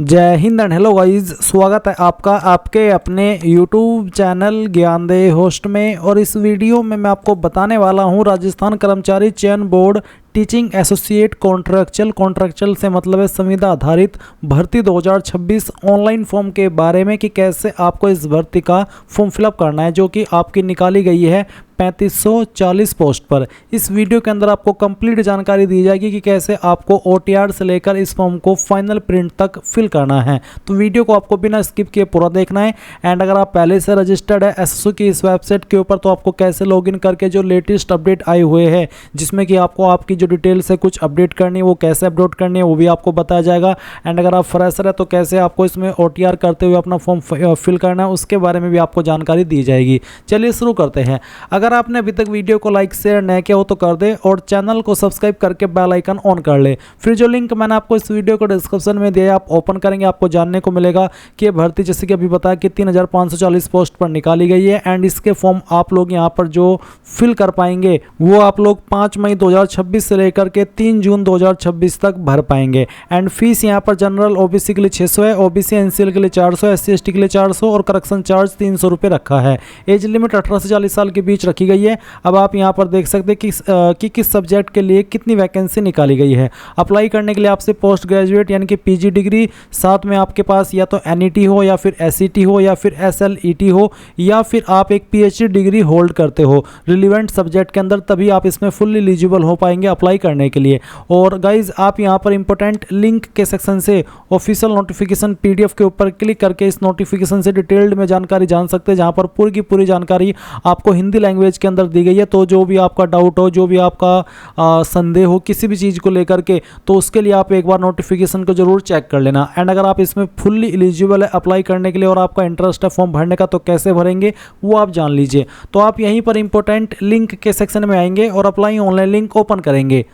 जय Hind and hello guys, स्वागत है आपका आपके अपने यूट्यूब चैनल ज्ञानदे होस्ट में। और इस वीडियो में मैं आपको बताने वाला हूं राजस्थान कर्मचारी चयन बोर्ड टीचिंग एसोसिएट कॉन्ट्रैक्चुअल से मतलब है संविदा आधारित भर्ती 2026 ऑनलाइन फॉर्म के बारे में कि कैसे आपको इस भर्ती का फॉर्म फिलअप करना है, जो कि आपकी निकाली गई है 3540 पोस्ट पर। इस वीडियो के अंदर आपको कंप्लीट जानकारी दी जाएगी कि कैसे आपको OTR से लेकर इस फॉर्म को फाइनल प्रिंट तक फिल करना है। तो वीडियो को आपको बिना स्किप किए पूरा देखना है। एंड अगर आप पहले से रजिस्टर्ड है SSO की इस वेबसाइट के ऊपर, तो आपको कैसे लॉगिन करके जो लेटेस्ट अपडेट आए हुए हैं, जिसमें कि आपको आपकी जो डिटेल्स है कुछ अपडेट करनी है, वो कैसे अपलोड करनी है वो भी आपको बताया जाएगा। एंड अगर आप फ्रेशर है तो कैसे आपको इसमें OTR करते हुए अपना फॉर्म फिल करना है, उसके बारे में भी आपको जानकारी दी जाएगी। चलिए शुरू करते हैं। अगर आपने अभी तक वीडियो को लाइक शेयर नहीं किया हो तो कर दे और चैनल को सब्सक्राइब करके बेल आइकन ऑन कर ले। फिर जो लिंक मैंने आपको इस वीडियो को डिस्क्रिप्शन में दिया है, आप ओपन करेंगे, आपको जानने को मिलेगा कि ये भर्ती जैसे कि अभी बताया कि 3540 पोस्ट पर निकाली गई है। एंड इसके फॉर्म आप लोग यहाँ पर जो फिल कर पाएंगे वो आप लोग 5 मई 2026 से लेकर के 3 जून 2026 तक भर पाएंगे। एंड फीस यहाँ पर जनरल OBC के लिए 600 है, OBC NCL के लिए 400, SC ST के लिए 400 और करेक्शन चार्ज 300 रुपये रखा है। एज लिमिट 18 से 40 साल के बीच रखी गई है। अब आप यहाँ पर देख सकते हैं कि किस सब्जेक्ट के लिए कितनी वैकेंसी निकाली गई है। अप्लाई करने के लिए आपसे पोस्ट ग्रेजुएट यानी कि PG डिग्री, साथ में आपके पास या तो NET हो या फिर SET हो या फिर SLET हो या फिर आप एक PhD डिग्री होल्ड करते हो रिलीवेंट सब्जेक्ट के अंदर, तभी आप इसमें फुल एलिजिबल हो पाएंगे अप्लाई करने के लिए। और गाइज आप यहाँ पर इंपॉर्टेंट लिंक के सेक्शन से ऑफिशियल नोटिफिकेशन PDF के ऊपर क्लिक करके इस नोटिफिकेशन से डिटेल्ड में जानकारी जान सकते हैं, जहाँ पर पूरी की पूरी जानकारी आपको हिंदी लैंग्वेज के अंदर दी गई है। तो जो भी आपका डाउट हो, जो भी आपका संदेह हो किसी भी चीज़ को लेकर के, तो उसके लिए आप एक बार नोटिफिकेशन को जरूर चेक कर लेना। एंड अगर आप इसमें फुल्ली एलिजिबल है अप्लाई करने के लिए और आपका इंटरेस्ट है फॉर्म भरने का, तो कैसे भरेंगे वो आप जान लीजिए। तो आप यहीं पर इंपॉर्टेंट लिंक के सेक्शन में आएंगे और अप्लाई ऑनलाइन लिंक ओपन करेंगे।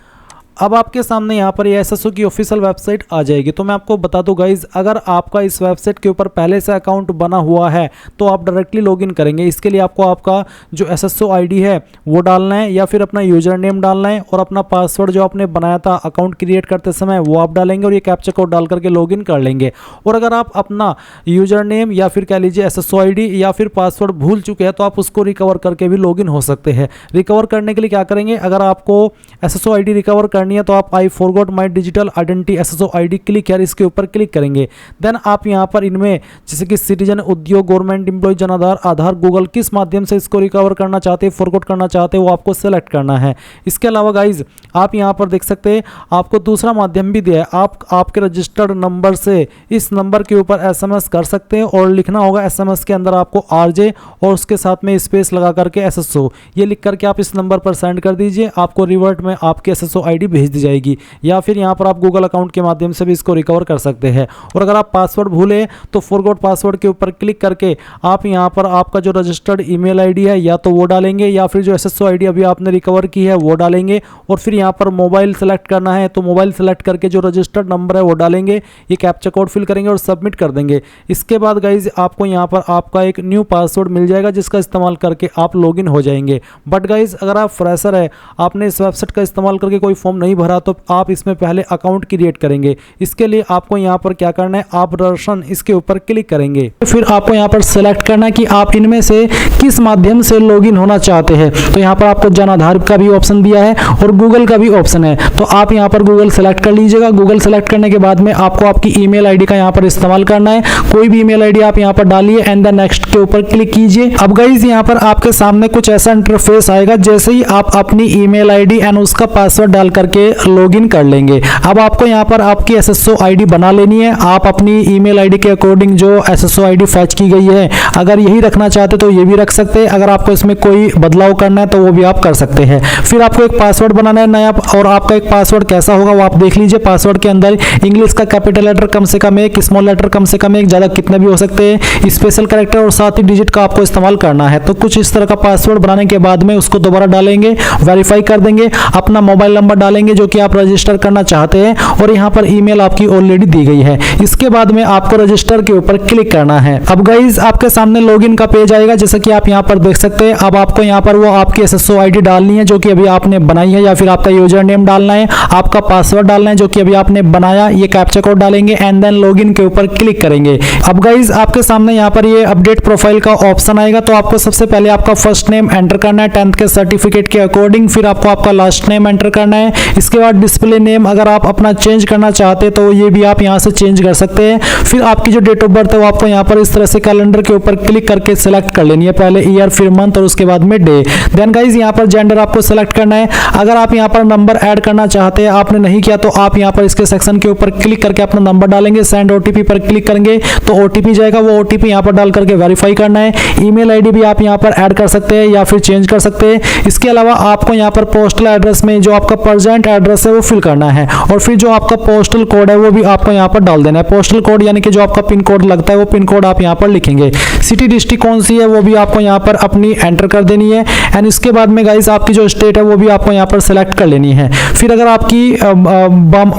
अब आपके सामने यहाँ पर ये SSO की ऑफिशियल वेबसाइट आ जाएगी। तो मैं आपको बता दूं गाइज, अगर आपका इस वेबसाइट के ऊपर पहले से अकाउंट बना हुआ है तो आप डायरेक्टली लॉगिन करेंगे। इसके लिए आपको आपका जो SSO ID है वो डालना है या फिर अपना यूजर नेम डालना है और अपना पासवर्ड जो आपने बनाया था अकाउंट क्रिएट करते समय वो आप डालेंगे और ये कैप्चा कोड डाल करके लॉगिन कर लेंगे। और अगर आप अपना यूजर नेम या फिर कह लीजिए SSO ID या फिर पासवर्ड भूल चुके हैं तो आप उसको रिकवर करके भी लॉगिन हो सकते हैं। रिकवर करने के लिए क्या करेंगे, अगर आपको SSO ID रिकवर करनी है तो आप I forgot my digital identity SSO ID click है, इसके ऊपर क्लिक करेंगे। देन आप यहां पर इनमें जैसे कि सिटीजन, उद्योग, government employ, Jan Aadhaar, Google, किस माध्यम से इसको रिकवर करना चाहते हैं, फॉरगॉट करना चाहते हैं, वो आपको सेलेक्ट करना है। इसके अलावा गाइज आप यहां पर देख सकते हैं आपको दूसरा माध्यम भी दिया है। आप आपके रजिस्टर्ड नंबर से इस नंबर के ऊपर SMS कर सकते हैं और लिखना होगा SMS के अंदर आपको RJ और उसके साथ में स्पेस लगा करके SSO, ये लिख करके आप इस नंबर पर सेंड कर दीजिए। आपको रिवर्ट में आपकी SSO ID भेज दी जाएगी। या फिर यहां पर आप गूगल अकाउंट के माध्यम से भी इसको रिकवर कर सकते हैं। और अगर आप पासवर्ड भूले तो फॉरगॉट पासवर्ड के ऊपर क्लिक करके आप यहां पर आपका जो रजिस्टर्ड ईमेल ID है या तो वो डालेंगे या फिर जो SSO ID अभी आपने रिकवर की है वो डालेंगे। और फिर यहां पर मोबाइल सेलेक्ट करना है तो मोबाइल सेलेक्ट करके जो रजिस्टर्ड नंबर है वो डालेंगे, ये कैप्चा कोड फिल करेंगे और सबमिट कर देंगे। इसके बाद गाइज आपको यहां पर आपका एक न्यू पासवर्ड मिल जाएगा जिसका इस्तेमाल करके आप लॉगिन हो जाएंगे। बट गाइज अगर आप फ्रेशर है, आपने इस वेबसाइट का इस्तेमाल करके कोई फॉर्म नहीं भरा, तो आप इसमें पहले अकाउंट क्रिएट करेंगे। इसके लिए आपको यहां पर क्या करना है, आप दर्शन इसके ऊपर क्लिक करेंगे। फिर आपको यहां पर सेलेक्ट करना है कि आप इनमें से किस माध्यम से लॉगिन होना चाहते हैं। तो यहां पर आपको जन आधार का भी ऑप्शन दिया है और गूगल का भी ऑप्शन है। तो आप यहां पर गूगल सेलेक्ट कर लीजिएगा। गूगल सेलेक्ट करने के बाद में आपको आपकी ईमेल ID का यहां पर इस्तेमाल करना है। कोई भी ईमेल ID आप यहां पर डालिए एंड द नेक्स्ट के ऊपर क्लिक कीजिए। अब गाइज यहां पर आपके सामने कुछ ऐसा इंटरफेस आएगा, जैसे ही आप अपनी ईमेल ID एंड उसका पासवर्ड डाल करके लॉगिन कर लेंगे। अब आपको यहाँ पर आपकी SSO ID बना लेनी है। आप अपनी ईमेल ID के अकॉर्डिंग जो SSO ID फैच की गई है, अगर यही रखना चाहते तो ये भी रख सकते हैं। अगर आपको इसमें कोई बदलाव करना है तो वो भी आप कर सकते हैं। फिर आपको एक पासवर्ड बनाना है नया, और आपका एक पासवर्ड कैसा होगा वो आप देख लीजिए। पासवर्ड के अंदर इंग्लिश का कैपिटल लेटर कम से कम एक, स्मॉल लेटर कम से कम एक, ज़्यादा कितने भी हो सकते हैं, स्पेशल कैरेक्टर और साथ ही डिजिट का आपको इस्तेमाल करना है। तो कुछ इस तरह का पासवर्ड बनाने के बाद में उसको दोबारा डालेंगे, वेरीफाई कर देंगे, अपना मोबाइल नंबर डालेंगे डालेंगे जो कि आप रजिस्टर करना चाहते हैं, और यहाँ पर ईमेल आपकी ऑलरेडी दी गई है। इसके बाद में आपको रजिस्टर के ऊपर क्लिक करना है। अब गाइज आपके सामने लॉगिन का पेज आएगा, जैसा कि आप यहाँ पर देख सकते हैं। अब आपको यहाँ पर वो आपकी SSO ID डालनी है जो कि अभी आपने बनाई है, या फिर आपका यूजर नेम डालना है, आपका पासवर्ड डालना है जो कि अभी आपने बनाया, ये कैप्चा कोड डालेंगे एंड देन लॉगिन के ऊपर क्लिक करेंगे। अब गाइज आपके सामने यहाँ पर ये अपडेट प्रोफाइल का ऑप्शन आएगा, तो आपको सबसे पहले आपका फर्स्ट नेम एंटर करना है 10th के सर्टिफिकेट के अकॉर्डिंग, फिर आपको आपका लास्ट नेम एंटर करना है। इसके बाद डिस्प्ले नेम अगर आप अपना चेंज करना चाहते हैं तो ये भी आप यहाँ से चेंज कर सकते हैं। फिर आपकी जो डेट ऑफ बर्थ है वो आपको यहाँ पर इस तरह से कैलेंडर के ऊपर क्लिक करके सिलेक्ट कर लेनी है, पहले ईयर फिर मंथ और उसके बाद में डे। देन गाइज यहाँ पर जेंडर आपको सिलेक्ट करना है। अगर आप यहाँ पर नंबर ऐड करना चाहते हैं, आपने नहीं किया तो आप यहाँ पर इसके सेक्शन के ऊपर क्लिक करके अपना नंबर डालेंगे, सेंड OTP पर क्लिक करेंगे तो OTP जाएगा, वो OTP यहाँ पर डाल करके वेरीफाई करना है। ईमेल ID भी आप यहाँ पर ऐड कर सकते हैं या फिर चेंज कर सकते हैं। इसके अलावा आपको यहाँ पर पोस्टल एड्रेस में जो आपका प्रेजेंट एड्रेस है वो फिल करना है, और फिर जो आपका पोस्टल कोड है वो भी आपको यहाँ पर डाल देना है। पोस्टल कोड यानी कि जो आपका पिन कोड लगता है वो पिन कोड आप यहाँ पर लिखेंगे। सिटी डिस्ट्रिक्ट कौन सी है वो भी आपको यहाँ पर अपनी एंटर कर देनी है। एंड इसके बाद में गाइस आपकी जो स्टेट है वो भी आपको यहाँ पर सेलेक्ट कर लेनी है। फिर अगर आपकी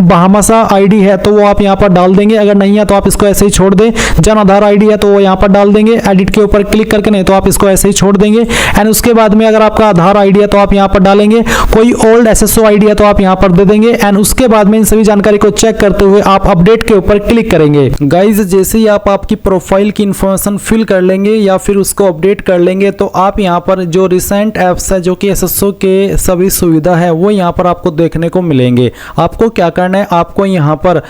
बहामासा ID है तो वो आप यहाँ पर डाल देंगे, अगर नहीं है तो आप इसको ऐसे ही छोड़ दें। जन आधार ID है तो वो यहाँ पर डाल देंगे, एडिट के ऊपर क्लिक करके, नहीं तो आप इसको ऐसे ही छोड़ देंगे। एंड उसके बाद में अगर आपका आधार ID है तो आप यहाँ पर डालेंगे, कोई ओल्ड SSO ID है तो आप यहाँ पर दे देंगे। एंड उसके बाद में इन सभी जानकारी को चेक करते हुए आप अपडेट के ऊपर क्लिक करेंगे। गाइज जैसे ही आप आपकी प्रोफाइल की इंफॉर्मेशन फिल कर लेंगे या फिर उसको अपडेट कर लेंगे तो आप यहाँ पर जो रिसेंट ऐप्स है जो कि SSO के सभी सुविधा है वो यहाँ पर आपको देखने को मिलेंगे। आपको क्या करना है, आपको यहाँ पर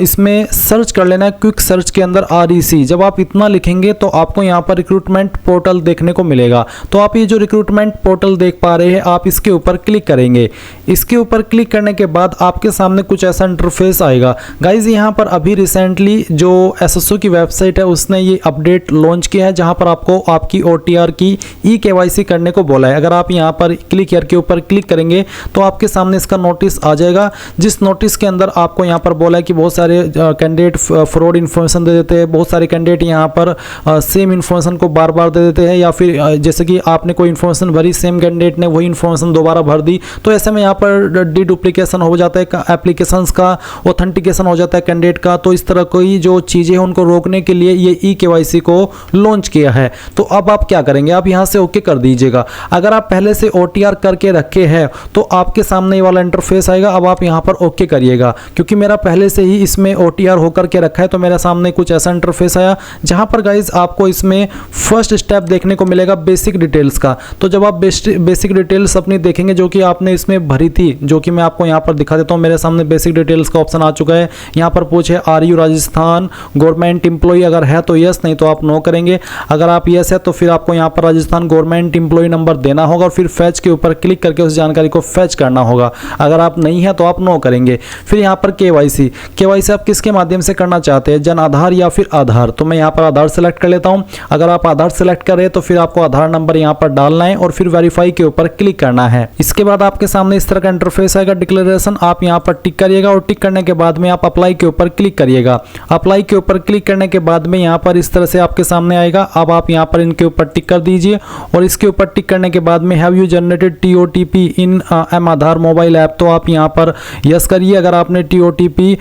इसमें सर्च कर लेना है, क्विक सर्च के अंदर REC। जब आप इतना लिखेंगे तो आपको यहाँ पर रिक्रूटमेंट पोर्टल देखने को मिलेगा। तो आप ये जो रिक्रूटमेंट पोर्टल देख पा रहे हैं, आप इसके ऊपर क्लिक करेंगे। इसके ऊपर क्लिक करने के बाद आपके सामने कुछ ऐसा इंटरफेस आएगा। गाइज यहाँ पर अभी रिसेंटली जो SSO की वेबसाइट है उसने ये अपडेट लॉन्च किया है, जहाँ पर आपको आपकी OTR की eKYC करने को बोला है। अगर आप यहाँ पर क्लिक हियर के ऊपर क्लिक करेंगे तो आपके सामने इसका नोटिस आ जाएगा, जिस नोटिस के अंदर आपको यहाँ पर बोला है कि बहुत सारे कैंडिडेट फ्रॉड इन्फॉर्मेशन दे देते हैं, बहुत सारे कैंडिडेट यहाँ पर सेम इन्फॉर्मेशन को बार बार दे देते हैं, या फिर जैसे कि आपने कोई इन्फॉर्मेशन भरी, सेम कैंडिडेट ने वही इन्फॉर्मेशन दोबारा भर दी, तो ऐसे में यहाँ पर डुप्लीकेशन हो जाता है, एप्लीकेशंस का ऑथेंटिकेशन हो जाता है कैंडिडेट का। तो इस तरह कोई जो चीज़ें हैं उनको रोकने के लिए ये eKYC को लॉन्च किया है। तो अब आप क्या करेंगे, आप यहाँ से ओके कर दीजिएगा। अगर आप पहले से OTR करके रखे हैं तो आपके सामने ये वाला इंटरफेस आएगा। अब आप यहाँ पर ओके करिएगा, क्योंकि मेरा पहले से ही इसमें OTR होकर के रखा है तो मेरे सामने कुछ ऐसा इंटरफेस आया, जहाँ पर गाइज आपको इसमें फर्स्ट स्टेप देखने को मिलेगा बेसिक डिटेल्स का। तो जब आप बेसिक डिटेल्स अपनी देखेंगे जो कि आपने इसमें भरी थी, जो कि मैं आपको यहाँ पर दिखा देता हूँ, मेरे सामने बेसिक डिटेल्स का ऑप्शन आ चुका है। यहाँ पर पूछे are you Rajasthan government employ, अगर है तो यस, नहीं तो आप नो करेंगे। अगर आप यस है तो फिर आपको यहाँ पर राजस्थान गवर्नमेंट एम्प्लॉय नंबर देना होगा और फिर फैच के ऊपर क्लिक करके उस जानकारी को फैच करना होगा। अगर आप नहीं है तो आप नो करेंगे। फिर यहाँ पर KYC आप किसके माध्यम से करना चाहते हैं, जन आधार या फिर आधार। तो मैं यहाँ पर आधार सेलेक्ट कर लेता हूँ। अगर आप आधार सेलेक्ट करें तो फिर आपको आधार नंबर यहाँ पर डालना है और फिर वेरीफाई के ऊपर क्लिक करना है। इसके बाद आपके सामने इस तरह का इंटरफेस आएगा, डिक्लेरेशन। आप यहाँ पर टिक करिएगा और टिक करने के बाद में आप अप्लाई के ऊपर क्लिक करिएगा। अप्लाई के ऊपर क्लिक करने के बाद में यहाँ पर इस तरह से आपके सामने आएगा। अब आप यहाँ पर इनके ऊपर टिक कर दीजिए और इसके ऊपर टिक करने के बाद में have you generated TOTP in m Aadhaar mobile app, तो आप यहाँ पर यस करिए अगर आपने TOTP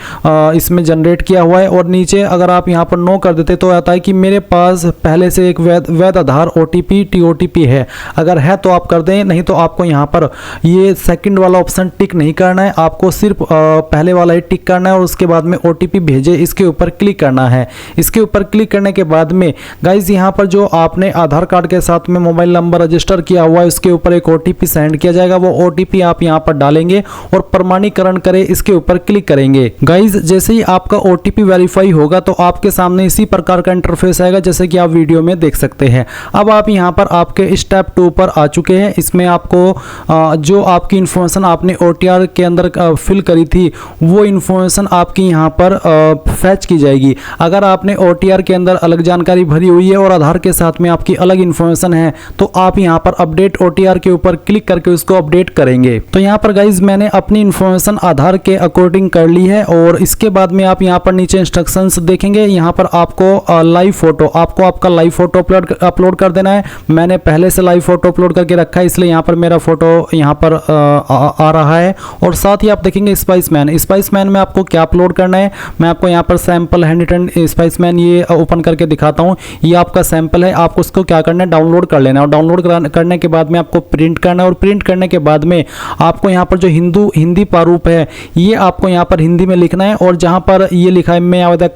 इसमें जनरेट किया हुआ है। और नीचे अगर आप यहाँ पर नो कर देते तो आता है कि मेरे पास पहले से एक वैध आधार OTP TOTP है। अगर है तो आप कर दें, नहीं तो आपको यहाँ पर ये सेकंड वाला ऑप्शन टिक नहीं करना है, आपको सिर्फ पहले वाला ही टिक करना है और उसके बाद में OTP भेजे इसके ऊपर क्लिक करना है। इसके ऊपर क्लिक करने के बाद में गाइज यहाँ पर जो आपने आधार कार्ड के साथ में मोबाइल नंबर रजिस्टर किया हुआ है उसके ऊपर एक OTP सेंड किया जाएगा। वो OTP आप यहाँ पर डालेंगे और प्रमाणीकरण करें इसके ऊपर क्लिक करेंगे। गाइज जैसे ही आपका OTP वेरीफाई होगा तो आपके सामने इसी प्रकार का इंटरफेस आएगा जैसे कि आप वीडियो में देख सकते हैं। अब आप यहाँ पर आपके स्टेप 2 पर आ चुके हैं। इसमें आपको जो आपकी इंफॉर्मेशन आपने OTR के अंदर फिल करी थी वो इंफॉर्मेशन आपकी यहाँ पर फैच की जाएगी। अगर आपने OTR के अंदर अलग जानकारी भरी हुई है और आधार के साथ में आपकी अलग इंफॉर्मेशन है तो आप यहाँ पर अपडेट OTR के ऊपर क्लिक करके उसको अपडेट करेंगे। तो यहाँ पर गाइज मैंने अपनी इंफॉर्मेशन आधार के अकॉर्डिंग कर ली है और इसके बाद में आप यहाँ पर नीचे इंस्ट्रक्शंस देखेंगे। यहाँ पर आपको लाइव फोटो, आपको आपका लाइव फोटो अपलोड कर देना है। मैंने पहले से लाइव फोटो अपलोड करके रखा है इसलिए यहाँ पर मेरा फोटो यहाँ पर आ रहा रहा है। और साथ ही आप देखेंगे स्पाइसमैन में आपको क्या अपलोड करना है। मैं आपको यहाँ पर सैंपल हैंड रिटन स्पाइसमैन ये ओपन करके दिखाता हूँ। ये आपका सैंपल है, आपको उसको क्या करना है, डाउनलोड कर लेना है। और डाउनलोड करने के बाद में आपको प्रिंट करना है। और प्रिंट करने के बाद में आपको यहाँ पर जो हिंदी प्रारूप है ये आपको यहाँ पर हिंदी में लिखना है। और जहाँ पर ये लिखा है मैं आवेदक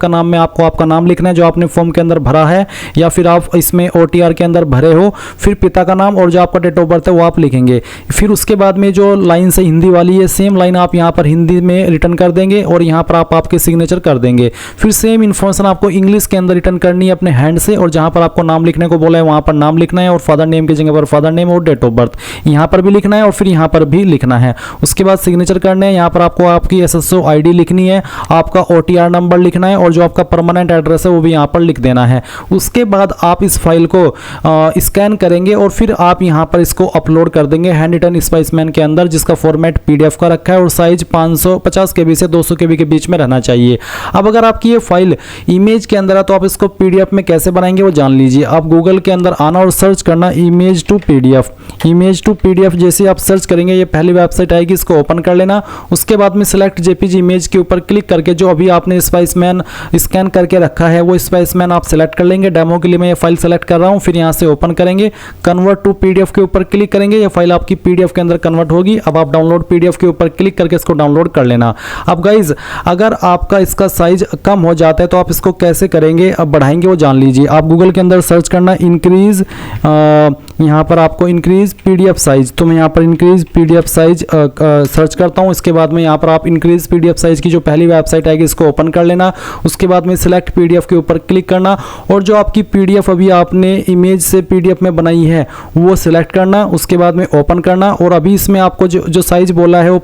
का नाम में आपको आपका नाम लिखना है जो आपने फॉर्म के अंदर भरा है, या फिर आप इसमें OTR के अंदर भरे हो। फिर पिता का नाम और जो आपका डेट ऑफ बर्थ है वो आप लिखेंगे। फिर उसके बाद में जो लाइन से हिंदी वाली है सेम लाइन आप यहाँ पर हिंदी में रिटर्न कर देंगे और यहाँ पर आप आपके सिग्नेचर कर देंगे। फिर सेम इन्फॉर्मेशन आपको इंग्लिश के अंदर रिटर्न करनी है अपने हैंड से, और जहाँ पर आपको नाम लिखने को बोला है वहाँ पर नाम लिखना है। और फादर नेम की जगह पर फादर नेम और डेट ऑफ बर्थ यहाँ पर भी लिखना है और फिर यहाँ पर भी लिखना है। उसके बाद सिग्नेचर करने हैं। यहाँ पर आपको आपकी SSO ID लिखनी है, आपका OTR नंबर लिखना है और जो आपका परमानेंट एड्रेस है वो भी यहाँ पर लिख देना है। उसके बाद आप इस फाइल को स्कैन करेंगे और फिर आप यहाँ पर इसको अपलोड कर देंगे हैंड रिटन स्पाइसमैन के अंदर, जिसका फॉर्मेट PDF का रखा है और साइज 550 KB से 200 KB के बीच में रहना चाहिए। अब अगर आपकी ये फाइल इमेज के अंदर है तो आप इसको PDF में कैसे बनाएंगे वो जान लीजिए। आप गूगल के अंदर आना और सर्च करना इमेज टू PDF। जैसे आप सर्च करेंगे ये पहली वेबसाइट आएगी, इसको ओपन कर लेना। उसके बाद में सिलेक्ट JPG इमेज के ऊपर क्लिक करके जो अभी आपने स्पाइसमैन स्कैन करके रखा है वो स्पाइसमैन आप सेलेक्ट कर लेंगे। डेमो के लिए मैं ये फाइल सेलेक्ट कर रहा हूँ। फिर यहाँ से ओपन करेंगे, कन्वर्ट टू PDF के ऊपर क्लिक करेंगे, ये फाइल आपकी PDF के अंदर कन्वर्ट होगी। अब आप डाउनलोड PDF के ऊपर क्लिक करके इसको डाउनलोड कर लेना। अब गाइज अगर आपका इसका साइज कम हो जाता है तो आप इसको कैसे करेंगे, अब बढ़ाएंगे वो जान लीजिए। आप गूगल के अंदर सर्च करना इंक्रीज, यहाँ पर आपको इंक्रीज PDF साइज, तो मैं यहाँ पर इंक्रीज PDF साइज सर्च करता हूँ। इसके बाद में यहाँ पर आप इंक्रीज PDF साइज की जो पहली वेबसाइट आएगी इसको ओपन कर लेना। उसके बाद में सिलेक्ट PDF के ऊपर क्लिक करना और जो आपकी PDF अभी आपने इमेज से PDF में बनाई है वो सिलेक्ट करना। उसके बाद में ओपन करना और अभी इसमें आपको जो साइज बोला है वो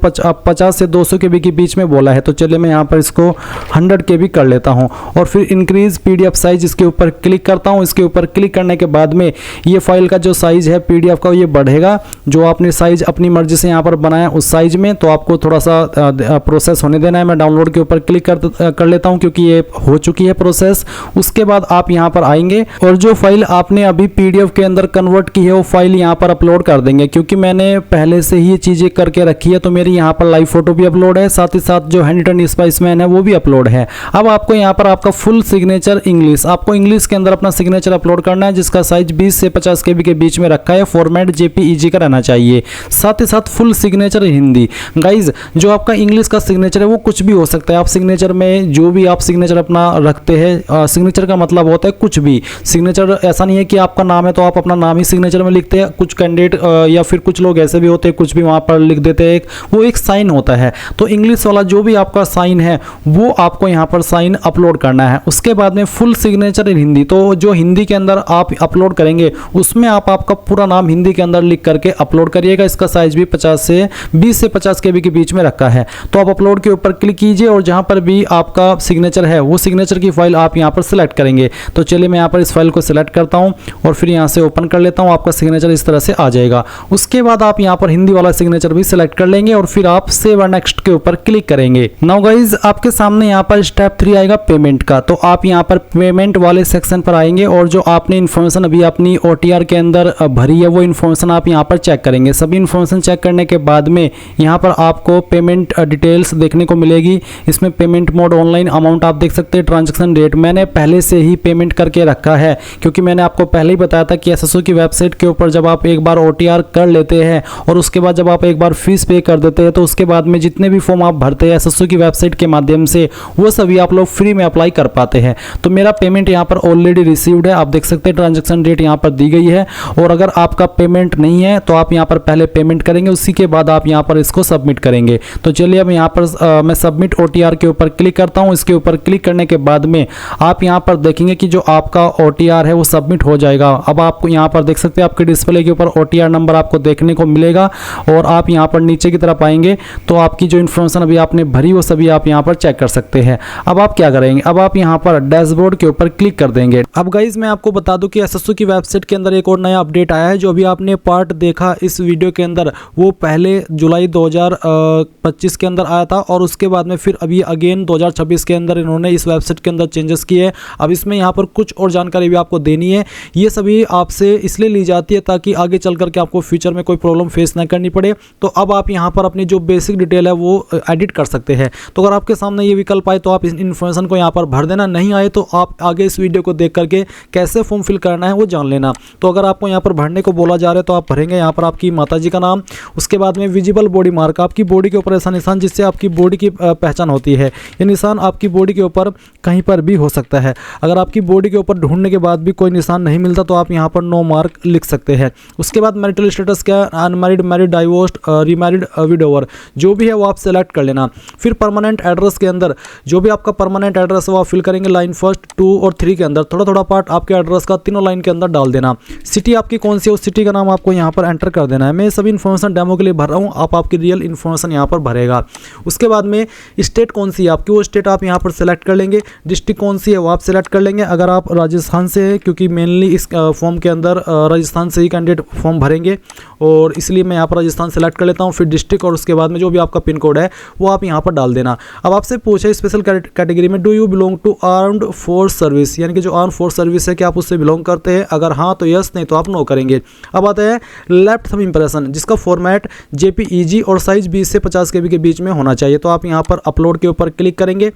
50 से 200 KB के बीच में बोला है। तो चलिए मैं यहाँ पर इसको 100 KB कर लेता हूँ और फिर इंक्रीज PDF साइज इसके ऊपर क्लिक करता हूँ। इसके ऊपर क्लिक करने के बाद में ये फाइल का जो साइज है PDF का ये बढ़ेगा। जो आपने साइज अपनी मर्जी से यहाँ पर बनाया उस साइज में, तो आपको थोड़ा सा प्रोसेस होने देना है। मैं डाउनलोड के ऊपर क्लिक कर लेता हूँ क्योंकि ये हो चुकी है प्रोसेस। उसके बाद आप यहाँ पर आएंगे और जो फाइल आपने अभी PDF के अंदर कन्वर्ट की है वो फाइल यहाँ पर अपलोड कर देंगे। क्योंकि मैंने पहले से ही ये चीज़ें करके रखी है तो मेरी यहाँ पर लाइव फोटो भी अपलोड है, साथ ही साथ जो हैंड रिटन स्पाइसमैन है वो भी अपलोड है। अब आपको यहाँ पर आपका फुल सिग्नेचर इंग्लिश, आपको इंग्लिश के अंदर अपना सिग्नेचर अपलोड करना है जिसका साइज 20 से 50 KB के बीच में रखा है। फॉर्मेट JPEG का रहना चाहिए। साथ ही साथ फुल सिग्नेचर हिंदी। गाइज जो आपका इंग्लिश का सिग्नेचर है वो कुछ भी हो सकता है। आप सिग्नेचर में जो भी आप सिग्नेचर अपना रखते हैं, सिग्नेचर का मतलब होता है कुछ भी। सिग्नेचर ऐसा नहीं है कि आपका नाम है तो आप अपना नाम ही सिग्नेचर में लिखते हैं। कुछ कैंडिडेट या फिर कुछ लोग ऐसे भी होते हैं कुछ भी वहाँ पर लिख देते हैं, वो एक साइन होता है। तो इंग्लिश वाला जो भी आपका साइन है वो आपको यहाँ पर साइन अपलोड करना है। उसके बाद में फुल सिग्नेचर इन हिंदी, तो जो हिंदी के अंदर आप अपलोड करेंगे उसमें आप आपका पूरा नाम हिंदी के अंदर लिख करके अपलोड करिएगा। इसका साइज भी 20 से 50 KB के बीच में रखा है। तो आप अपलोड के ऊपर क्लिक कीजिए और जहाँ पर भी आपका सिग्नेचर है वो सिग्नेचर की फाइल आप यहाँ पर सिलेक्ट करेंगे। तो चलिए मैं यहाँ पर इस फाइल को सिलेक्ट करता हूँ और फिर यहाँ से ओपन कर लेता हूँ। आपका सिग्नेचर इस तरह से आ जाएगा। उसके बाद आप यहाँ पर हिंदी वाला सिग्नेचर भी सिलेक्ट कर लेंगे और फिर आप सेव एंड नेक्स्ट के ऊपर क्लिक करेंगे। नाउ गाइज आपके सामने यहाँ पर स्टेप 3 आएगा पेमेंट का। तो आप यहाँ पर पेमेंट वाले सेक्शन पर आएंगे और जो आपने इन्फॉर्मेशन अभी अपनी OTR के अंदर भरी है वो इन्फॉर्मेशन आप यहाँ पर चेक करेंगे। सभी इन्फॉर्मेशन चेक करने के बाद में यहाँ पर आपको पेमेंट डिटेल्स देखने को मिलेगी। इसमें पेमेंट मोड ऑनलाइन, अमाउंट आप देख सकते हैं, ट्रांजैक्शन रेट मैंने पहले से ही पेमेंट करके रखा है क्योंकि मैंने आपको पहले ही बताया था कि SSO की वेबसाइट के ऊपर जब आप एक बार OTR कर लेते हैं और उसके बाद जब आप एक बार फीस पे कर देते हैं तो उसके बाद में जितने भी फॉर्म आप भरते हैं SSO की वेबसाइट के माध्यम से वो सभी आप लोग फ्री में अप्लाई कर पाते हैं। तो मेरा पेमेंट यहाँ पर ऑलरेडी रिसीव्ड है, आप देख सकते हैं ट्रांजैक्शन रेट यहाँ पर दी गई है। और अगर आपका पेमेंट नहीं है तो आप यहाँ पर पहले पेमेंट करेंगे, उसी के बाद आप यहाँ पर इसको सबमिट करेंगे। तो चलिए अब यहाँ पर मैं सबमिट OTR के ऊपर क्लिक करता हूँ। इसके ऊपर क्लिक करने के बाद में आप यहाँ पर देखेंगे कि जो आपका OTR है वो सबमिट हो जाएगा। अब आपको यहाँ पर देख सकते हैं आपके डिस्प्ले के ऊपर OTR नंबर आपको देखने को मिलेगा और आप यहाँ पर नीचे की तरफ आएंगे तो आपकी जो इन्फॉर्मेशन अभी आपने भरी वो सभी आप यहाँ पर चेक कर सकते हैं। अब आप क्या करेंगे, अब आप यहाँ पर डैशबोर्ड के ऊपर क्लिक कर देंगे। अब गाइज मैं आपको बता दूं कि SSO की वेबसाइट के अंदर एक और नया अपडेट आया है। जो अभी आपने पार्ट देखा इस वीडियो के अंदर वो पहले जुलाई 2025 के अंदर आया था और उसके बाद में फिर अभी अगेन 2026 के अंदर इन्होंने इस वेबसाइट के अंदर चेंजेस किए। अब इसमें यहाँ पर कुछ और जानकारी भी आपको देनी है। ये सभी आपसे इसलिए ली जाती है ताकि आगे चल करके आपको फ्यूचर में कोई प्रॉब्लम फेस ना करनी पड़े। तो अब आप यहाँ पर अपनी जो बेसिक डिटेल है वो एडिट कर सकते हैं। तो अगर आपके सामने ये विकल्प आए तो आप इस इन्फॉर्मेशन को यहाँ पर भर देना, नहीं आए तो आप आगे इस वीडियो को देख करके कैसे फॉर्म फिल करना है वो जान लेना। तो अगर आपको यहाँ पर भरने को बोला जा रहा है तो आप भरेंगे यहाँ पर आपकी माताजी का नाम, उसके बाद में विजिबल बॉडी मार्क, आपकी बॉडी के ऊपर ऐसा निशान जिससे आपकी बॉडी की पहचान होती है। ये निशान आपकी बॉडी के ऊपर कहीं पर भी हो सकता है। अगर आपकी बॉडी के ऊपर ढूंढने के बाद भी कोई निशान नहीं मिलता तो आप यहाँ पर नो मार्क लिख सकते हैं। उसके बाद मैरिटल स्टेटस क्या, unmarried, married, divorced, remarried, widower, जो भी है वो आप सेलेक्ट कर लेना। फिर परमानेंट एड्रेस के अंदर जो भी आपका परमानेंट एड्रेस है वो आप फिल करेंगे लाइन 1, 2 और 3 के अंदर। थोड़ा थोड़ा पार्ट आपके एड्रेस का तीनों लाइन के अंदर डाल देना। सिटी आपकी कौन सी है उस सिटी का नाम आपको यहाँ पर एंटर कर देना है। मैं सभी इन्फॉर्मेशन डेमो के लिए भर रहा हूँ, आप आपकी रियल इन्फॉर्मेशन यहाँ पर भरेगा। उसके बाद में स्टेट कौन सी है आपकी, वो स्टेट आप यहाँ पर सेलेक्ट कर लेंगे। डिस्ट्रिक्ट कौन सी है वो आप सेलेक्ट कर लेंगे। अगर आप राजस्थान से है, क्योंकि मेनली इस फॉर्म के अंदर राजस्थान से ही कैंडिडेट फॉर्म भरेंगे और इसलिए मैं यहाँ पर राजस्थान सेलेक्ट कर लेता हूँ। फिर डिस्ट्रिक्ट और उसके बाद में जो भी आपका पिन कोड है वो आप यहाँ पर डाल देना। अब आपसे पूछे स्पेशल कैटेगरी में do you belong to armed force service, यानी कि जो आर्म फोर्स सर्विस है क्या आप उससे बिलोंग करते हैं। अगर हाँ तो यस, नहीं तो आप नो करेंगे। अब आता है लेफ्ट थंब इंप्रेशन, जिसका फॉर्मेट JPEG और साइज 20 से 50 KB के बीच में होना चाहिए। तो आप यहाँ पर अपलोड के ऊपर क्लिक करेंगे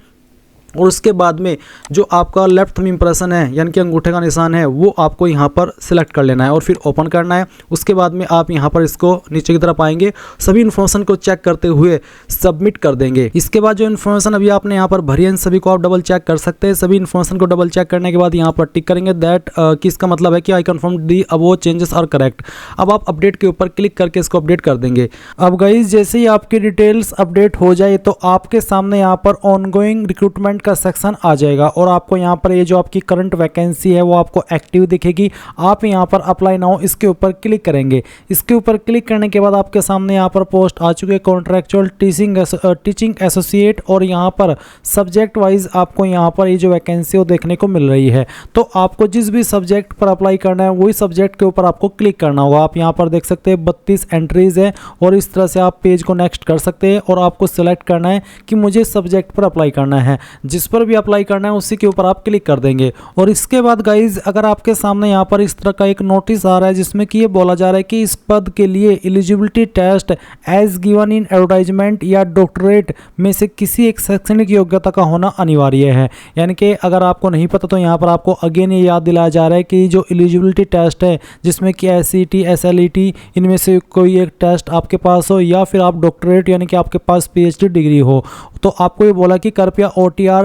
और उसके बाद में जो आपका लेफ्ट थंब इंप्रेशन है यानी कि अंगूठे का निशान है वो आपको यहाँ पर सिलेक्ट कर लेना है और फिर ओपन करना है। उसके बाद में आप यहाँ पर इसको नीचे की तरफ आएंगे, सभी इन्फॉर्मेशन को चेक करते हुए सबमिट कर देंगे। इसके बाद जो इन्फॉर्मेशन अभी आपने यहाँ पर भरी है इन सभी को आप डबल चेक कर सकते हैं। सभी इन्फॉर्मेशन को डबल चेक करने के बाद यहाँ पर टिक करेंगे दैट कि इसका मतलब है कि I confirm the above changes are correct. अब आप अपडेट के ऊपर क्लिक करके इसको अपडेट कर देंगे। अब गाइस जैसे ही आपकी डिटेल्स अपडेट हो जाए तो आपके सामने यहाँ पर ऑनगोइंग रिक्रूटमेंट का सेक्शन आ जाएगा और आपको यहाँ पर ये जो आपकी करंट वैकेंसी है वो आपको एक्टिव दिखेगी। आप यहाँ पर अप्लाई नाउ इसके ऊपर क्लिक करेंगे। इसके ऊपर क्लिक करने के बाद आपके सामने यहाँ पर पोस्ट आ चुके हैं कॉन्ट्रैक्चुअल टीचिंग एसोसिएट और यहाँ पर सब्जेक्ट वाइज आपको यहाँ पर ये जो वैकेंसी वो देखने को मिल रही है। तो आपको जिस भी सब्जेक्ट पर अप्लाई करना है वही सब्जेक्ट के ऊपर आपको क्लिक करना होगा। आप यहाँ पर देख सकते हैं 32 एंट्रीज है और इस तरह से आप पेज को नेक्स्ट कर सकते हैं और आपको सिलेक्ट करना है कि मुझे सब्जेक्ट पर अप्लाई करना है। जिस पर भी अप्लाई करना है उसी के ऊपर आप क्लिक कर देंगे। और इसके बाद गाइज अगर आपके सामने यहाँ पर इस तरह का एक नोटिस आ रहा है जिसमें कि ये बोला जा रहा है कि इस पद के लिए eligibility test as given in advertisement या डॉक्टरेट में से किसी एक शैक्षणिक योग्यता का होना अनिवार्य है। यानी कि अगर आपको नहीं पता तो यहाँ पर आपको अगेन ये याद दिलाया जा रहा है कि जो एलिजिबिलिटी टेस्ट है जिसमें कि SCT SLET इनमें से कोई एक टेस्ट आपके पास हो या फिर आप डॉक्टरेट यानी कि आपके पास PhD डिग्री हो, तो आपको ये बोला कि कृपया OTR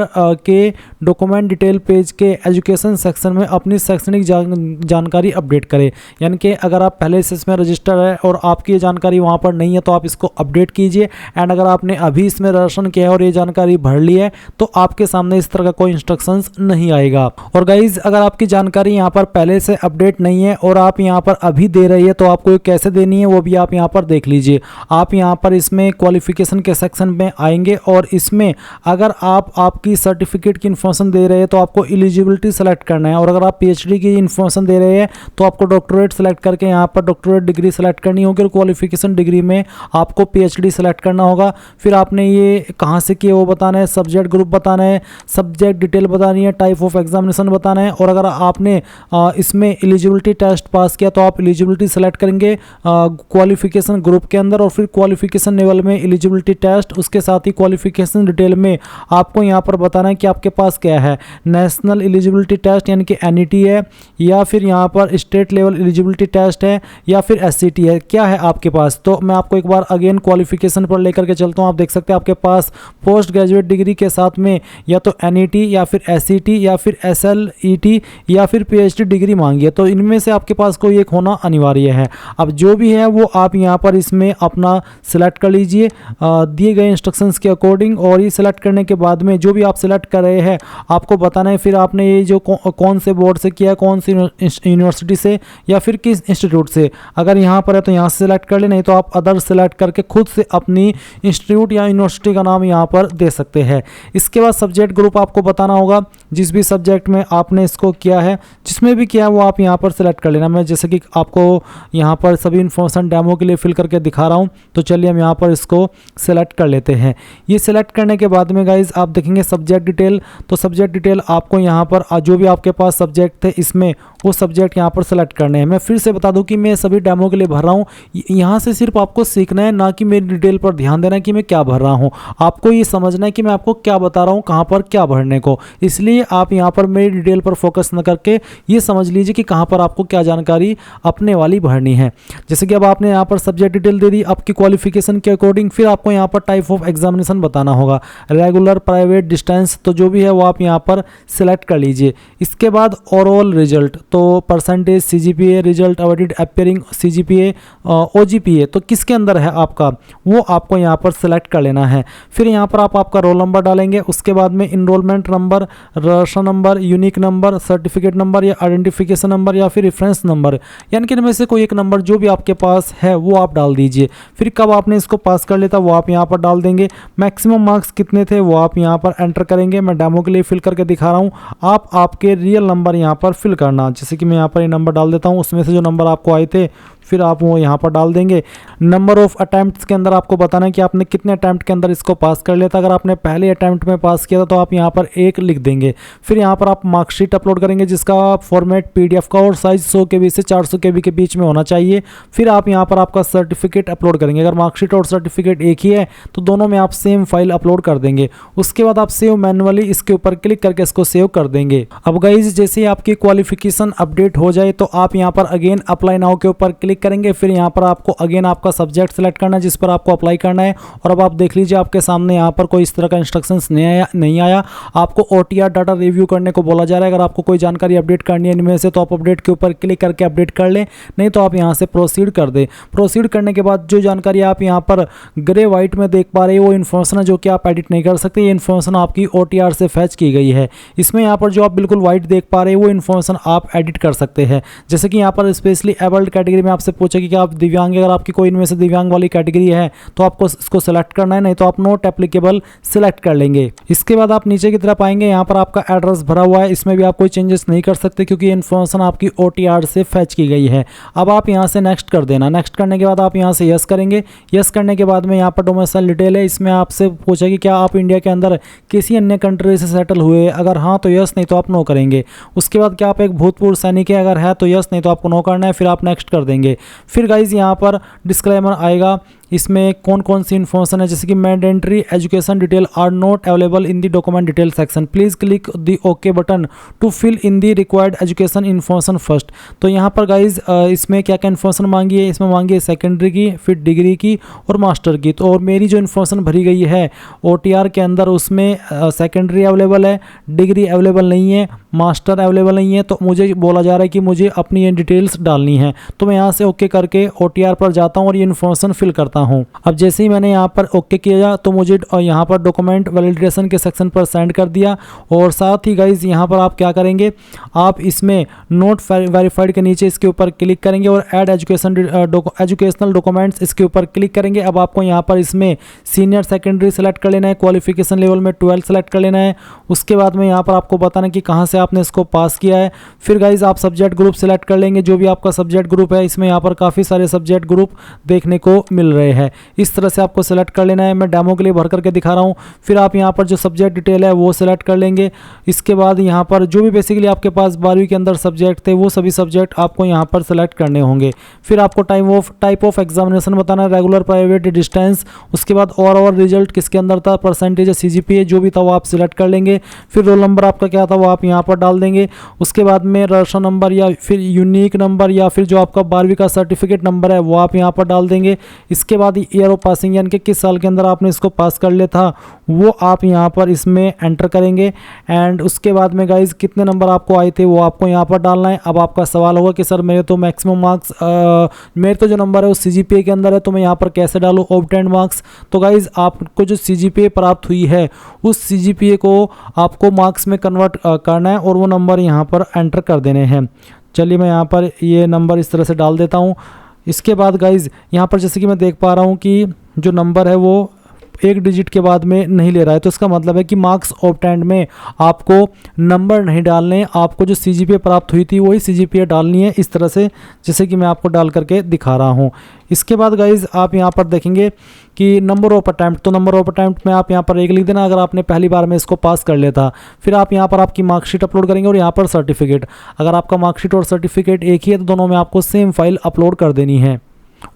के डॉक्यूमेंट डिटेल पेज के एजुकेशन सेक्शन में अपनी शैक्षणिक जानकारी अपडेट करें। यानी कि अगर आप पहले से इसमें रजिस्टर है और आपकी ये जानकारी वहाँ पर नहीं है तो आप इसको अपडेट कीजिए। एंड अगर आपने अभी इसमें रजिस्ट्रेशन किया है और ये जानकारी भर ली है तो आपके सामने इस तरह का कोई इंस्ट्रक्शंस नहीं आएगा। और गाइज अगर आपकी जानकारी यहाँ पर पहले से अपडेट नहीं है और आप यहाँ पर अभी दे रही है तो आपको ये कैसे देनी है वो भी आप यहाँ पर देख लीजिए। आप यहाँ पर इसमें क्वालिफिकेशन के सेक्शन में आएंगे और इसमें अगर आप आपकी सर्टिफिकेट की इन्फॉर्मेशन दे रहे हैं तो आपको एलिजिबिलिटी सेलेक्ट करना है और अगर आप PhD की इन्फॉर्मेशन दे रहे हैं तो आपको डॉक्टरेट सेलेक्ट करके यहाँ पर डॉक्टरेट डिग्री सेलेक्ट करनी होगी और क्वालिफिकेशन डिग्री में आपको PhD सेलेक्ट करना होगा। फिर आपने ये कहाँ से किया वो बताना है, सब्जेक्ट ग्रुप बताना है, सब्जेक्ट डिटेल बतानी है, टाइप ऑफ एग्जामिनेशन बताना है और अगर आपने इसमें एलिजिबिलिटी टेस्ट पास किया तो आप एलिजिबिलिटी सेलेक्ट करेंगे क्वालिफिकेशन ग्रुप के अंदर और फिर क्वालिफिकेशन लेवल में एलिजिबिलिटी टेस्ट, उसके साथ ही क्वालिफिकेशन डिटेल में आपको यहाँ पर बताना है कि आपके पास क्या है, नेशनल एलिजिबिलिटी टेस्ट यानी कि NET है या फिर यहाँ पर स्टेट लेवल एलिजिबिलिटी टेस्ट है या फिर SCT है, क्या है आपके पास। तो मैं आपको एक बार अगेन क्वालिफिकेशन पर लेकर के चलता हूँ। आप देख सकते हैं आपके पास पोस्ट ग्रेजुएट डिग्री के साथ में या तो NET या फिर SCT या फिर SLET या फिर PhD डिग्री मांगी है, तो इनमें से आपके पास कोई एक होना अनिवार्य है। अब जो भी है वो आप यहाँ पर इसमें अपना सिलेक्ट कर लीजिए दिए गए इंस्ट्रक्शंस के अकॉर्डिंग और ये सिलेक्ट करने के बाद में जो भी आप सिलेक्ट कर रहे हैं आपको बताना है फिर आपने ये जो कौन से बोर्ड से किया, कौन सी यूनिवर्सिटी से या फिर किस इंस्टीट्यूट से। अगर यहाँ पर है तो यहाँ से सिलेक्ट कर ले, नहीं तो आप अदर सेलेक्ट करके खुद से अपनी इंस्टीट्यूट या यूनिवर्सिटी का नाम यहाँ पर दे सकते हैं। इसके बाद सब्जेक्ट ग्रुप आपको बताना होगा जिस भी सब्जेक्ट में आपने इसको किया है, जिसमें भी किया है वो आप यहाँ पर सेलेक्ट कर लेना। मैं जैसे कि आपको यहाँ पर सभी इन्फॉर्मेशन डेमो के लिए फिल करके दिखा रहा हूँ, तो चलिए हम यहाँ पर इसको सेलेक्ट कर लेते हैं। ये सेलेक्ट करने के बाद में गाइज आप देखेंगे सब्जेक्ट डिटेल, तो सब्जेक्ट डिटेल आपको यहाँ पर जो भी आपके पास सब्जेक्ट थे इसमें वो सब्जेक्ट यहाँ पर सेलेक्ट करने हैं। मैं फिर से बता दूं कि मैं सभी डेमो के लिए भर रहा हूँ, यहाँ से सिर्फ आपको सीखना है, ना कि मेरी डिटेल पर ध्यान देना है कि मैं क्या भर रहा हूँ। आपको ये समझना है कि मैं आपको क्या बता रहा हूँ, कहाँ पर क्या भरने को। इसलिए आप यहाँ पर मेरी डिटेल पर फोकस न करके ये समझ लीजिए कि कहाँ पर आपको क्या जानकारी अपने वाली भरनी है। जैसे कि अब आपने यहाँ पर सब्जेक्ट डिटेल दे दी आपकी क्वालिफिकेशन के अकॉर्डिंग, फिर आपको यहाँ पर टाइप ऑफ एग्जामिनेशन बताना होगा, रेगुलर, प्राइवेट, डिस्टेंस, तो जो भी है वो आप यहाँ पर सिलेक्ट कर लीजिए। इसके बाद ओवरऑल रिजल्ट, तो percentage, CGPA, result avoided appearing, CGPA, OGPA, तो किसके अंदर है आपका वो आपको यहाँ पर सेलेक्ट कर लेना है। फिर यहाँ पर आप आपका रोल नंबर डालेंगे, उसके बाद में enrolment number, registration number, unique number, certificate number या आइडेंटिफिकेशन नंबर या फिर रेफरेंस नंबर, यानी कि इनमें से कोई एक नंबर जो भी आपके पास है वो आप डाल दीजिए। फिर कब आपने इसको पास कर लेता वो आप यहाँ पर डाल देंगे। मैक्सिमम मार्क्स कितने थे वो आप यहाँ पर एंटर करेंगे। मैं डेमो के लिए फिल करके दिखा रहा हूँ, आप आपके रियल नंबर यहाँ पर फिल करना। जैसे कि मैं यहाँ पर ये नंबर डाल देता हूँ, उसमें से जो नंबर आपको आए थे फिर आप वो यहाँ पर डाल देंगे। नंबर ऑफ अटैम्प्ट्स के अंदर आपको बताना है कि आपने कितने अटैम्प्ट के अंदर इसको पास कर लिया था। अगर आपने पहले अटैम्प्ट में पास किया था तो आप यहाँ पर 1 लिख देंगे। फिर यहाँ पर आप मार्कशीट अपलोड करेंगे जिसका फॉर्मेट पीडीएफ का और साइज 100 KB से 400 KB के बीच में होना चाहिए। फिर आप यहाँ पर आपका सर्टिफिकेट अपलोड करेंगे। अगर मार्कशीट और सर्टिफिकेट एक ही है तो दोनों में आप सेम फाइल अपलोड कर देंगे। उसके बाद आप सेव मैनुअली इसके ऊपर क्लिक करके इसको सेव कर देंगे। अब गाइज जैसे ही आपकी क्वालिफिकेशन अपडेट हो जाए तो आप यहाँ पर अगेन अप्लाई नाउ के ऊपर क्लिक करेंगे। फिर यहाँ पर आपको अगेन आपका सब्जेक्ट सेलेक्ट करना है जिस पर आपको अप्लाई करना है। और अब आप देख लीजिए आपके सामने यहाँ पर कोई इस तरह का इंस्ट्रक्शंस नहीं आया। आपको OTR डाटा रिव्यू करने को बोला जा रहा है। अगर आपको कोई जानकारी अपडेट करनी है इनमें से तो आप अपडेट के ऊपर क्लिक करके अपडेट कर लें, नहीं तो आप यहाँ से प्रोसीड कर दें। प्रोसीड करने के बाद जो जानकारी आप यहाँ पर ग्रे वाइट में देख पा रहे हैं वो इन्फॉर्मेशन है जो कि आप एडिट नहीं कर सकते। ये इन्फॉर्मेशन आपकी OTR से फैच की गई है। इसमें यहाँ पर जो आप बिल्कुल वाइट देख पा रहे हैं वो इन्फॉर्मेशन आप एडिट कर सकते हैं। जैसे कि यहाँ पर स्पेशली एबल्ड कैटेगरी में आपसे पूछा कि आप दिव्यांग, अगर आपकी कोई इनमें से दिव्यांग वाली कैटेगरी है तो आपको इसको सेलेक्ट करना है, नहीं तो आप नॉट एप्लीकेबल सेलेक्ट कर लेंगे। इसके बाद आप नीचे की तरफ आएंगे, यहाँ पर आपका एड्रेस भरा हुआ है, इसमें भी आप कोई चेंजेस नहीं कर सकते क्योंकि इन्फॉर्मेशन आपकी OTR से फैच की गई है। अब आप यहाँ से नेक्स्ट कर देना। नेक्स्ट करने के बाद आप यहाँ से यस करेंगे। यस करने के बाद में यहाँ पर डोमिसाइल डिटेल है, इसमें आपसे पूछा कि क्या आप इंडिया के अंदर किसी अन्य कंट्री से सेटल हुए, अगर हाँ तो यस, नहीं तो आप नो करेंगे। उसके बाद क्या आप एक भूतपूर्व सैनिक है, अगर है तो यस, नहीं तो आपको नो करना है। फिर आप नेक्स्ट कर देंगे। फिर गाइज यहाँ पर डिस्क्लेमर आएगा, इसमें कौन कौन सी इन्फॉर्मेशन है, जैसे कि mandatory education detail are not available in the document detail section, please click the okay button to fill in the required education information first. तो यहाँ पर गाइज इसमें क्या क्या इन्फॉर्मेशन मांगी है, इसमें मांगी है सेकेंडरी की, फिर डिग्री की और मास्टर की। तो और मेरी जो इन्फॉर्मेशन भरी गई है OTR के अंदर उसमें सेकेंडरी अवेलेबल है, डिग्री अवेलेबल नहीं है, मास्टर अवेलेबल नहीं है। तो मुझे बोला जा रहा है कि मुझे अपनी ये डिटेल्स डालनी है। तो मैं यहाँ से ओके करके OTR पर जाता हूँ और ये इन्फॉर्मेशन फिल करता हूँ। अब जैसे ही मैंने यहाँ पर ओके किया तो मुझे यहाँ पर डॉक्यूमेंट वैलिडेशन के सेक्शन पर सेंड कर दिया। और साथ ही गाइज यहाँ पर आप क्या करेंगे, आप इसमें नोट वेरीफाइड के नीचे इसके ऊपर क्लिक करेंगे और ऐड एजुकेशनल डॉक्यूमेंट्स इसके ऊपर क्लिक करेंगे। अब आपको यहाँ पर इसमें सीनियर सेकेंडरी सेलेक्ट कर लेना है, क्वालिफिकेशन लेवल में 12 सेलेक्ट कर लेना है। उसके बाद में यहाँ पर आपको बताना कि कहाँ से आपने इसको पास किया है। फिर गाइज आप सब्जेक्ट ग्रुप सेलेक्ट कर लेंगे, जो भी आपका सब्जेक्ट ग्रुप है। इसमें यहाँ पर काफ़ी सारे सब्जेक्ट ग्रुप देखने को मिल रहे हैं। इस तरह से आपको सेलेक्ट कर लेना है। मैं डेमो के लिए भर करके दिखा रहा हूँ। फिर आप यहाँ पर जो सब्जेक्ट डिटेल है वो सेलेक्ट कर लेंगे। इसके बाद यहाँ पर जो भी बेसिकली आपके पास 12वीं के अंदर सब्जेक्ट थे वो सभी सब्जेक्ट आपको यहाँ पर सेलेक्ट करने होंगे। फिर आपको टाइप ऑफ एग्जामिनेशन बताना है, रेगुलर, प्राइवेट, डिस्टेंस। उसके बाद और रिजल्ट किसके अंदर था, परसेंटेज, CGPA जो भी था वो आप सिलेक्ट कर लेंगे। फिर रोल नंबर आपका क्या था वो आप यहाँ पर डाल देंगे। उसके बाद में रजिस्ट्रेशन नंबर या फिर यूनिक नंबर या फिर जो आपका 12वीं का सर्टिफिकेट नंबर है वो आप यहाँ पर डाल देंगे। इसके बाद ईयर ऑफ पासिंग यानी कि किस साल के अंदर आपने इसको पास कर लिया था वो आप यहाँ पर इसमें एंटर करेंगे। एंड उसके बाद में गाइज कितने नंबर आपको आए थे वो आपको यहाँ पर डालना है। अब आपका सवाल होगा कि सर मेरे तो मैक्सिमम मार्क्स मेरे तो जो नंबर है वो CGPA के अंदर है, तो मैं यहाँ पर कैसे डालूँ ऑब्टेन्ड मार्क्स। तो गाइज आपको जो CGPA प्राप्त हुई है उस CGPA को आपको मार्क्स में कन्वर्ट करना है और वो नंबर यहाँ पर एंटर कर देने हैं। चलिए मैं यहाँ पर ये नंबर इस तरह से डाल देता हूँ। इसके बाद गाइज यहाँ पर जैसे कि मैं देख पा रहा हूँ कि जो नंबर है वो एक डिजिट के बाद में नहीं ले रहा है, तो इसका मतलब है कि मार्क्स ऑब्टेन्ड में आपको नंबर नहीं डालने, आपको जो सीजीपीए प्राप्त हुई थी वही सीजीपीए डालनी है, इस तरह से जैसे कि मैं आपको डाल करके दिखा रहा हूँ। इसके बाद गाइज आप यहाँ पर देखेंगे कि नंबर ऑफ अटैम्प्ट, तो नंबर ऑफ अटैम्प्ट में आप यहाँ पर 1 लिख देना अगर आपने पहली बार में इसको पास कर लिया था। फिर आप यहाँ पर आपकी मार्कशीट अपलोड करेंगे और यहाँ पर सर्टिफिकेट, अगर आपका मार्कशीट और सर्टिफिकेट एक ही है तो दोनों में आपको सेम फाइल अपलोड कर देनी है।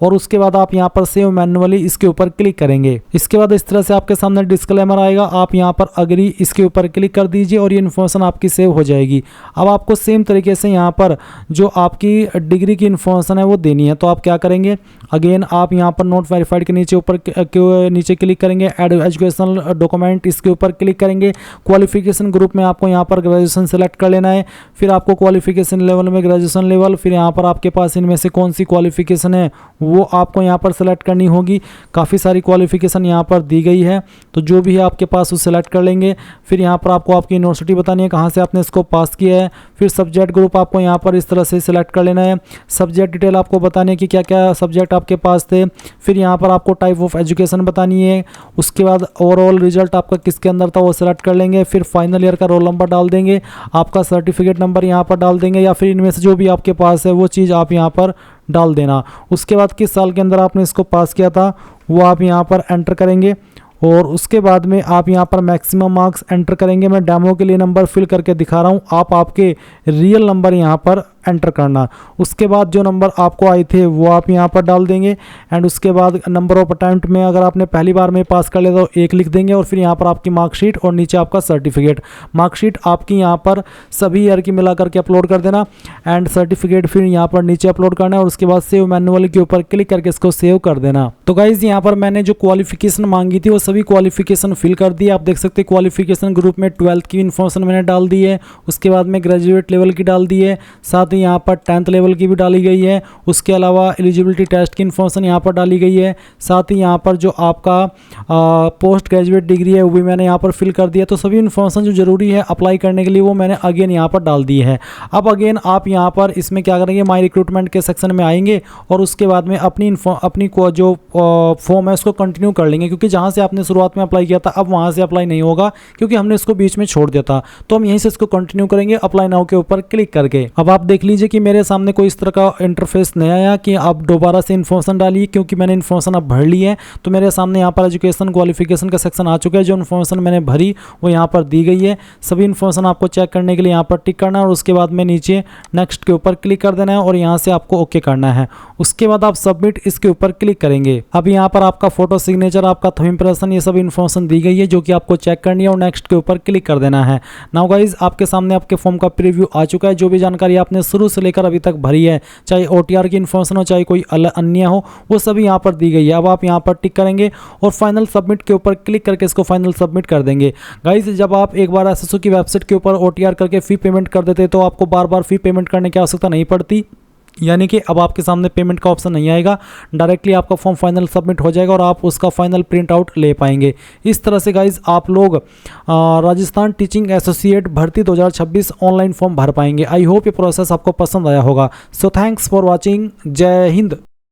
और उसके बाद आप यहाँ पर सेव मैन्युअली इसके ऊपर क्लिक करेंगे। इसके बाद इस तरह से आपके सामने डिस्क्लेमर आएगा, आप यहाँ पर अग्री इसके ऊपर क्लिक कर दीजिए और ये इन्फॉर्मेशन आपकी सेव हो जाएगी। अब आपको सेम तरीके से यहाँ पर जो आपकी डिग्री की इन्फॉर्मेशन है वो देनी है, तो आप क्या करेंगे, अगेन आप यहाँ पर नोट वेरीफाइड के नीचे क्लिक करेंगे, एड एजुकेशनल डॉक्यूमेंट इसके ऊपर क्लिक करेंगे। क्वालिफिकेशन ग्रुप में आपको यहाँ पर ग्रेजुएशन सेलेक्ट कर लेना है, फिर आपको क्वालिफिकेशन लेवल में ग्रेजुएशन लेवल, फिर यहाँ पर आपके पास इनमें से कौन सी क्वालिफिकेशन है वो आपको यहाँ पर सेलेक्ट करनी होगी। काफ़ी सारी क्वालिफिकेशन यहाँ पर दी गई है, तो जो भी है आपके पास वो सेलेक्ट कर लेंगे। फिर यहाँ पर आपको आपकी यूनिवर्सिटी बतानी है कहाँ से आपने इसको पास किया है। फिर सब्जेक्ट ग्रुप आपको यहाँ पर इस तरह से सिलेक्ट कर लेना है। सब्जेक्ट डिटेल आपको बतानी है कि क्या क्या सब्जेक्ट आपके पास थे। फिर यहाँ पर आपको टाइप ऑफ एजुकेशन बतानी है। उसके बाद ओवरऑल रिजल्ट आपका किसके अंदर था वो सेलेक्ट कर लेंगे। फिर फाइनल ईयर का रोल नंबर डाल देंगे, आपका सर्टिफिकेट नंबर यहाँ पर डाल देंगे, या फिर इनमें से जो भी आपके पास है वो चीज़ आप यहाँ पर डाल देना। उसके बाद किस साल के अंदर आपने इसको पास किया था वो आप यहाँ पर एंटर करेंगे और उसके बाद में आप यहाँ पर मैक्सिमम मार्क्स एंटर करेंगे। मैं डेमो के लिए नंबर फिल करके दिखा रहा हूँ, आप आपके रियल नंबर यहाँ पर एंटर करना। उसके बाद जो नंबर आपको आए थे वो आप यहाँ पर डाल देंगे एंड उसके बाद नंबर ऑफ अटेम्प्ट में अगर आपने पहली बार में पास कर लिया तो 1 लिख देंगे और फिर यहाँ पर आपकी मार्कशीट और नीचे आपका सर्टिफिकेट। मार्कशीट आपकी यहाँ पर सभी ईयर की मिला करके अपलोड कर देना एंड सर्टिफिकेट फिर यहाँ पर नीचे अपलोड करना है और उसके बाद सेव मैनुअली के ऊपर क्लिक करके इसको सेव कर देना। तो गाइज यहाँ पर मैंने जो क्वालिफिकेशन मांगी थी वो सभी क्वालिफिकेशन फिल कर दी। आप देख सकते हैं क्वालिफिकेशन ग्रुप में 12th की इन्फॉर्मेशन मैंने डाल दी है, उसके बाद में ग्रेजुएट लेवल की डाल दी है, साथ ही यहाँ पर 10th लेवल की भी डाली गई है। उसके अलावा एलिजिबिलिटी टेस्ट की इन्फॉर्मेशन यहाँ पर डाली गई है, साथ ही यहाँ पर जो आपका पोस्ट ग्रेजुएट डिग्री है वो भी मैंने यहाँ पर फिल कर दिया। तो सभी इन्फॉर्मेशन जो ज़रूरी है अप्लाई करने के लिए वो मैंने अगेन यहाँ पर डाल दी है। अब अगेन आप यहाँ पर इसमें क्या करेंगे, माई रिक्रूटमेंट के सेक्शन में आएंगे और उसके बाद में अपनी जो फॉर्म है उसको कंटिन्यू कर लेंगे, क्योंकि जहाँ से आपने शुरुआत में अप्लाई किया था अब वहाँ से अप्लाई नहीं होगा क्योंकि हमने इसको बीच में छोड़ दिया था। तो हम यहीं से इसको कंटिन्यू करेंगे अप्लाई नाउ के ऊपर क्लिक करके। अब आप देख लीजिए कि मेरे सामने कोई इस तरह का इंटरफेस नहीं आया कि आप दोबारा से इन्फॉर्मेशन डालिए, क्योंकि मैंने इन्फॉर्मेशन अब भर ली है। तो मेरे सामने यहाँ पर एजुकेशन क्वालिफिकेशन का सेक्शन आ चुका है, जो इन्फॉर्मेशन मैंने भरी वो यहाँ पर दी गई है। सभी इन्फॉर्मेशन आपको चेक करने के लिए यहाँ पर टिक करना है और उसके बाद में नीचे नेक्स्ट के ऊपर क्लिक कर देना है और यहाँ से आपको ओके करना है। उसके बाद आप सबमिट इसके ऊपर क्लिक करेंगे। अब यहाँ पर आपका फोटो सिग्नेचर, आपका थंब इंप्रेशन, ये सब इन्फॉर्मेशन दी गई है जो कि आपको चेक करनी है और नेक्स्ट के ऊपर क्लिक कर देना है। नाउ गाइज आपके सामने आपके फॉर्म का प्रीव्यू आ चुका है। जो भी जानकारी आपने शुरू से लेकर अभी तक भरी है, चाहे OTR की इन्फॉर्मेशन हो चाहे कोई अन्य हो, वो सभी यहाँ पर दी गई है। अब आप यहाँ पर टिक करेंगे और फाइनल सबमिट के ऊपर क्लिक करके इसको फाइनल सबमिट कर देंगे। गाइज जब आप एक बार SSO की वेबसाइट के ऊपर OTR करके फी पेमेंट कर देते तो आपको बार बार फी पेमेंट करने की आवश्यकता नहीं पड़ती, यानी कि अब आपके सामने पेमेंट का ऑप्शन नहीं आएगा, डायरेक्टली आपका फॉर्म फाइनल सबमिट हो जाएगा और आप उसका फाइनल प्रिंट आउट ले पाएंगे। इस तरह से गाइज आप लोग राजस्थान टीचिंग एसोसिएट भर्ती 2026 ऑनलाइन फॉर्म भर पाएंगे। आई होप ये प्रोसेस आपको पसंद आया होगा। So thanks for watching. जय हिंद।